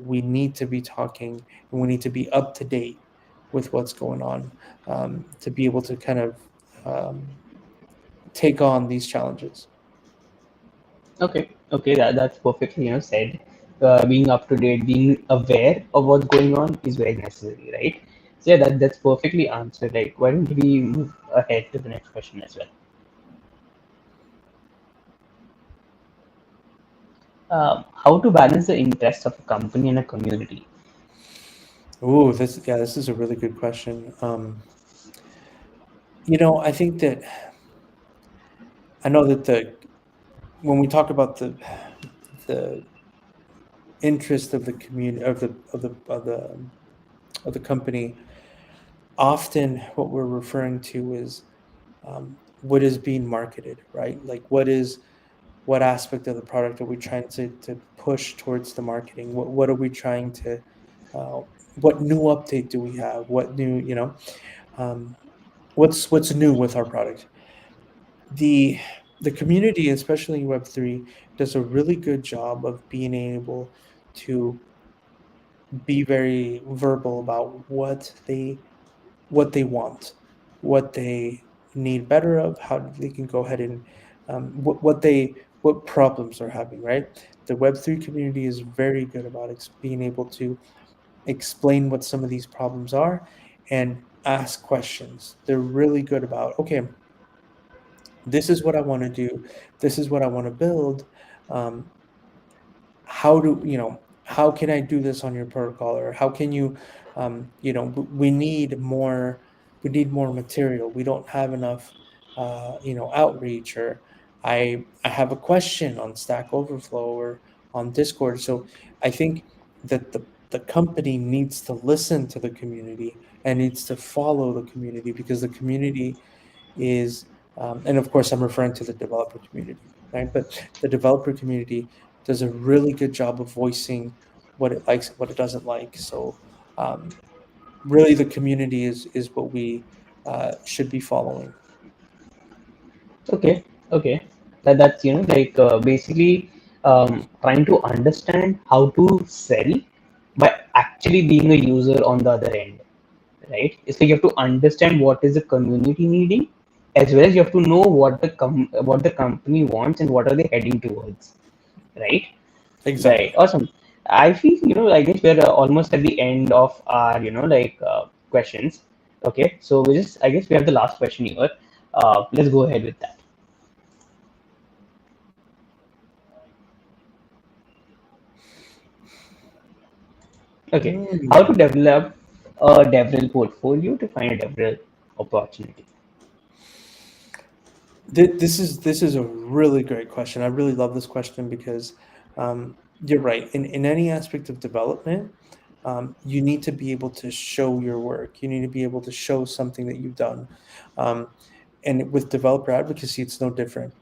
we need to be talking, and we need to be up to date with what's going on, to be able to kind of um, take on these challenges. Okay, okay, that's perfectly said. Being up to date, being aware of what's going on is very necessary, right? So yeah, that's perfectly answered. Like, why don't we move ahead to the next question as well? How to balance the interests of a company and a community? Oh, this is a really good question. I think that I know that the when we talk about the interest of the community of the company, often what we're referring to is what is being marketed, right? Like what aspect of the product are we trying to push towards the marketing? What are we trying to uh, what new update do we have? What new um, what's new with our product? The the community, especially in Web3, does a really good job of being able to be very verbal about what they want, what they need better of, how they can go ahead and what problems they're having. Right, the Web3 community is very good about being able to explain what some of these problems are and ask questions. They're really good about, okay, this is what I want to do, this is what I want to build. Um, how do you know how can I do this on your protocol, or how can you we need more material. We don't have enough outreach, or I have a question on Stack Overflow or on Discord. So I think that the company needs to listen to the community and needs to follow the community, because the community is, and of course, I'm referring to the developer community, right? But the developer community does a really good job of voicing what it likes, what it doesn't like. So, um, really, the community is what we should be following. Okay, okay. That's like basically trying to understand how to sell by actually being a user on the other end, right? It's like you have to understand what is the community needing, as well as you have to know what the company wants and what are they heading towards, right? Right. Exactly. Awesome. I feel I guess we're almost at the end of our like questions. Okay, so I guess we have the last question here. Let's go ahead with that. Okay, how to Hmm. develop a DevRel portfolio to find a DevRel opportunity? This is a really great question. I really love this question because you're right. In any aspect of development, you need to be able to show your work. You need to be able to show something that you've done. Um, and with developer advocacy, it's no different.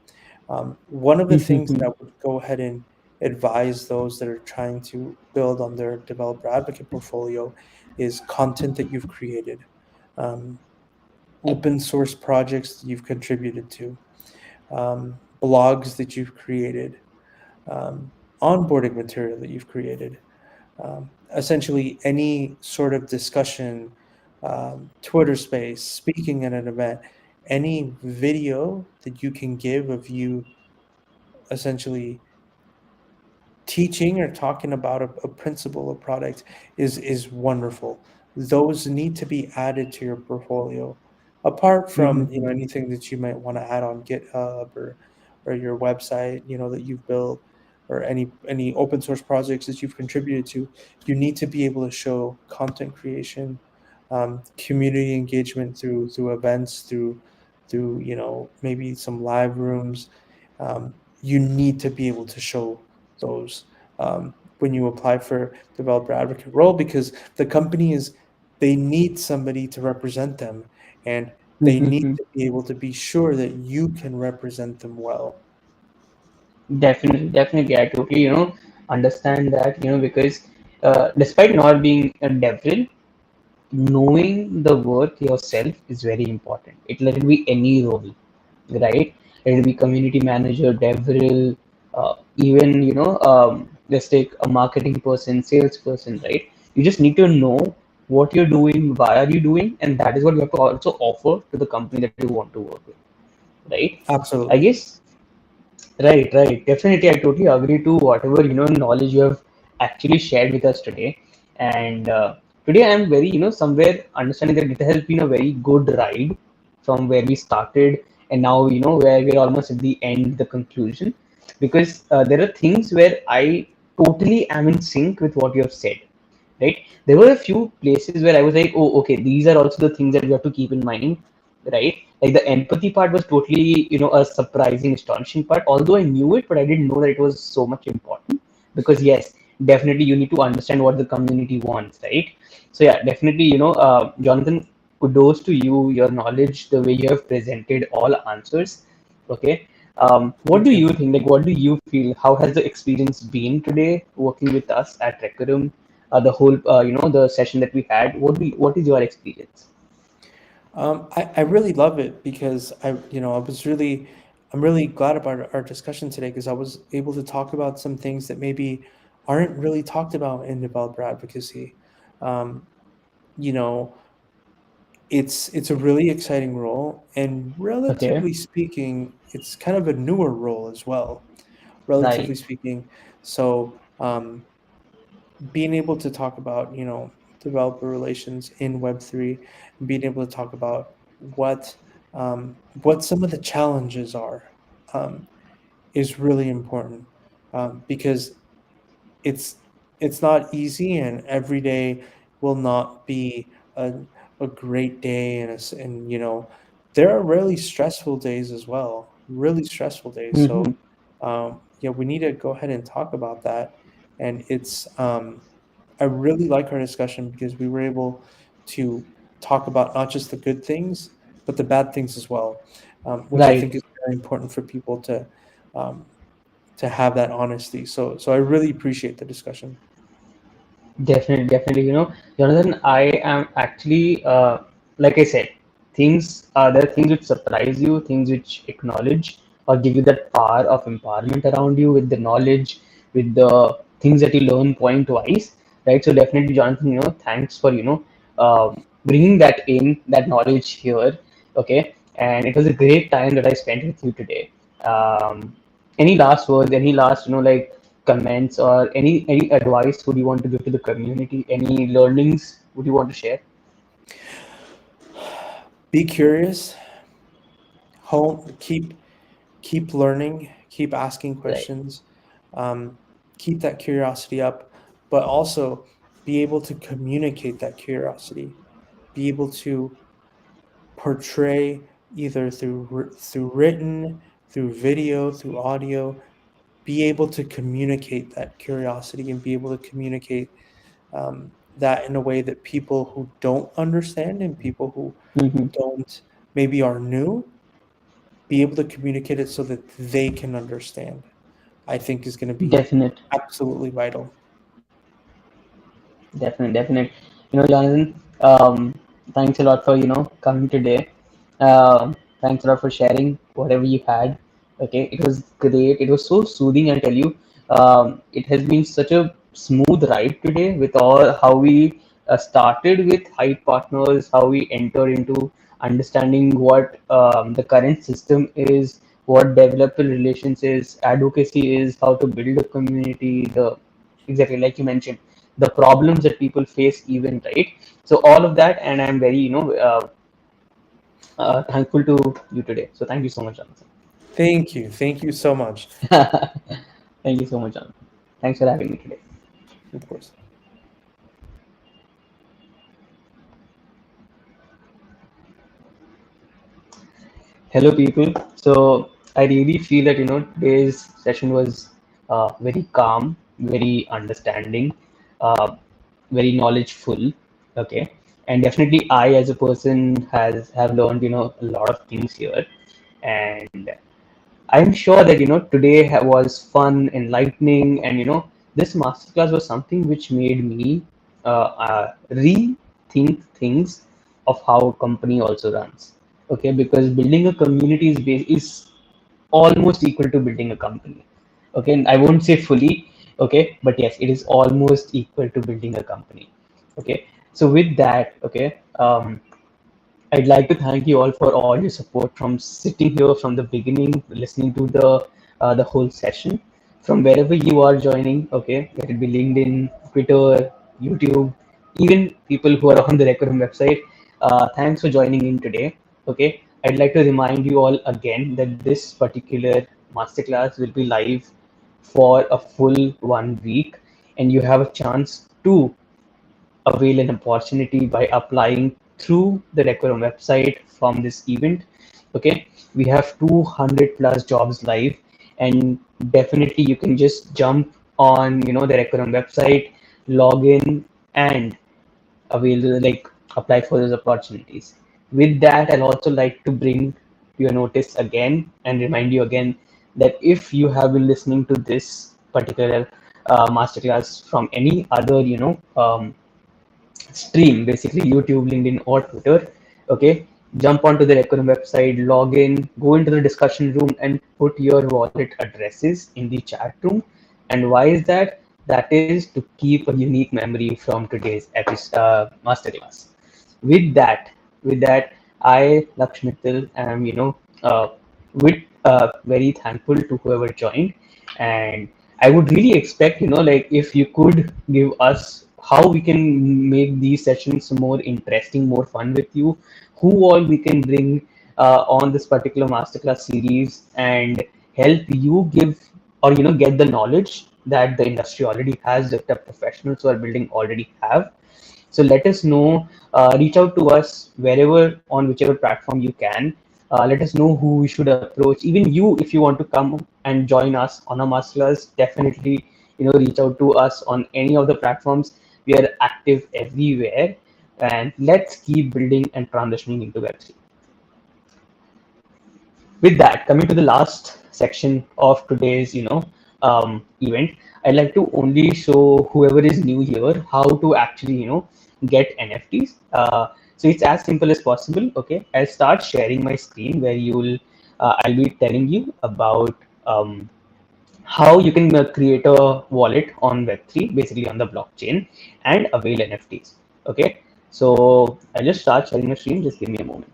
One of the things that I would go ahead and advise those that are trying to build on their developer advocate portfolio is content that you've created, um, open source projects that you've contributed to, blogs that you've created, um, onboarding material that you've created, essentially any sort of discussion, Twitter space, speaking at an event, any video that you can give of you essentially teaching or talking about a principle or product is wonderful. Those need to be added to your portfolio, apart from anything that you might want to add on GitHub or your website, that you've built, or any open source projects that you've contributed to. You need to be able to show content creation, community engagement through events, through maybe some live rooms. You need to be able to show those, when you apply for developer advocate role, because the company is they need somebody to represent them, and they need to be able to be sure that you can represent them well. Definitely, definitely. I totally, understand that, because despite not being a devil, knowing the work yourself is very important. Let it be any role, right? Let it be community manager, devil, even, let's take a marketing person, salesperson, right? You just need to know what you're doing, why are you doing, and that is what you have to also offer to the company that you want to work with, right? I Absolutely. guess. Right, right. Definitely, I totally agree to whatever knowledge you have actually shared with us today. And today, I am very somewhere understanding that it has been a very good ride from where we started, and now where we're almost at the end, the conclusion. Because there are things where I totally am in sync with what you have said. Right? There were a few places where I was like, oh, okay, these are also the things that we have to keep in mind, right? Like the empathy part was totally, a surprising, astonishing part. Although I knew it, but I didn't know that it was so much important. Because yes, definitely you need to understand what the community wants, right? So yeah, definitely, Jonathan, kudos to you, your knowledge, the way you have presented all answers. Okay. What do Thank you. you think? Like, what do you feel? How has the experience been today working with us at Recurum? The whole, the session that we had. What is your experience? I really love it because I'm really glad about our discussion today, because I was able to talk about some things that maybe aren't really talked about in developer advocacy. Um, you know, it's a really exciting role, and Okay. relatively speaking, it's kind of a newer role as well, Right. relatively speaking. So, being able to talk about, developer relations in Web3, and being able to talk about what some of the challenges are, um, is really important, because it's it's not easy, and every day will not be a great day, and there are really stressful days as well, really stressful days. Hmm. So yeah, we need to go ahead and talk about that. And it's I really like our discussion because we were able to talk about not just the good things but the bad things as well, which I think Right. is very important for people um, to have that honesty. So I really appreciate the discussion. Definitely, definitely. Jonathan, I am actually, like I said, there are things which surprise you, things which acknowledge or give you that power of empowerment around you with the knowledge, with the things that you learn point wise, right? So definitely, Jonathan, thanks for, bringing that knowledge here. Okay. And it was a great time that I spent with you today. Any last words, any last, like, comments or any advice would you want to give to the community? Any learnings would you want to share? Be curious, hone, keep learning, keep asking Right. questions, um, keep that curiosity up, but also be able to communicate that curiosity, be able to portray either through written, through video, through audio, be able to communicate that curiosity and be able to communicate that in a way that people who don't understand and people who Hmm. don't maybe are new, be able to communicate it so that they can understand, I think is going to be Definite. absolutely vital. Definite, definite. Jonathan, thanks a lot for coming today. Thanks a lot for sharing whatever you had. Okay, it was great. It was so soothing. I tell you, it has been such a smooth ride today with all how we started with Hype Partners, how we enter into understanding what the current system is, what developer relations is, advocacy is, how to build a community, the exactly like you mentioned, the problems that people face even, right? So all of that, and I'm very thankful to you today. So thank you so much, Jonathan. Thank you so much. Thank you so much, Jonathan. Thanks for having me today. Of course. Hello, people. So I really feel that today's session was very calm, very understanding, uh, very knowledgeful. Okay, and definitely I, as a person, has have learned a lot of things here, and I'm sure that today was fun, enlightening, and this masterclass was something which made me rethink things of how a company also runs. Okay, because building a community is almost equal to building a company. Okay, and I won't say fully. Okay, but yes, it is almost equal to building a company. Okay, so with that, okay. I'd like to thank you all for all your support from sitting here from the beginning, listening to the whole session, from wherever you are joining. Okay, let it be LinkedIn, Twitter, YouTube, even people who are on the Recurrent website. Thanks for joining in today. Okay, I'd like to remind you all again that this particular masterclass will be live for a full 1 week, and you have a chance to avail an opportunity by applying through the Decorum website from this event. Okay, we have 200 plus jobs live, and definitely you can just jump on the Decorum website, log in, and avail, like, apply for those opportunities. With that, I'll also like to bring your notice again and remind you again that if you have been listening to this particular masterclass from any other stream, basically YouTube, LinkedIn, or Twitter. Okay, jump onto the Recurrent website, log in, go into the discussion room, and put your wallet addresses in the chat room. And why is that? That is to keep a unique memory from today's episode, masterclass. With that, I, Lakshmital, am with very thankful to whoever joined, and I would really expect like if you could give us how we can make these sessions more interesting, more fun with you, who all we can bring on this particular masterclass series and help you give or get the knowledge that the industry already has, that the professionals who are building already have. So let us know, reach out to us wherever, on whichever platform you can. Let us know who we should approach. Even you, if you want to come and join us on a masterclass, definitely, reach out to us on any of the platforms. We are active everywhere, and let's keep building and transitioning into Web3. With that, coming to the last section of today's, event, I'd like to only show whoever is new here how to actually, get NFTs. So it's as simple as possible. Okay, I'll start sharing my screen where I'll be telling you about how you can create a wallet on Web3, basically on the blockchain, and avail NFTs. Okay, so I'll just start sharing my screen. Just give me a moment.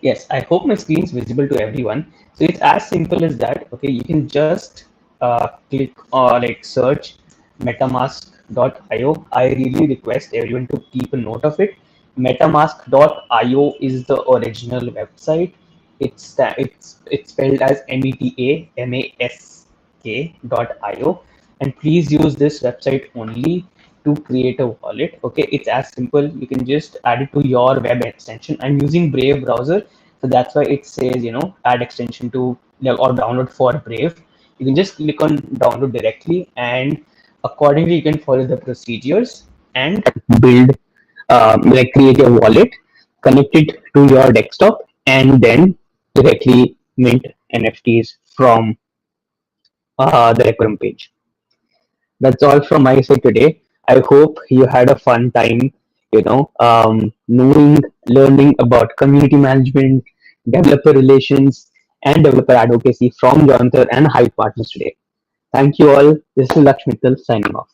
Yes, I hope my screen is visible to everyone. So it's as simple as that. Okay, you can just click or like search metamask.io. I really request everyone to keep a note of it. Metamask.io is the original website. It's spelled as metamask.io, and please use this website only to create a wallet. Okay, it's as simple. You can just add it to your web extension. I'm using Brave browser, so that's why it says add extension to, or download for Brave. You can just click on download directly, and accordingly you can follow the procedures and build, like create your wallet, connect it to your desktop, and then directly mint NFTs from the Requiem page. That's all from my side today. I hope you had a fun time, knowing, learning about community management, developer relations, and developer advocacy from Jonathan and Hype Partners today. Thank you all. This is Lakshmittal signing off.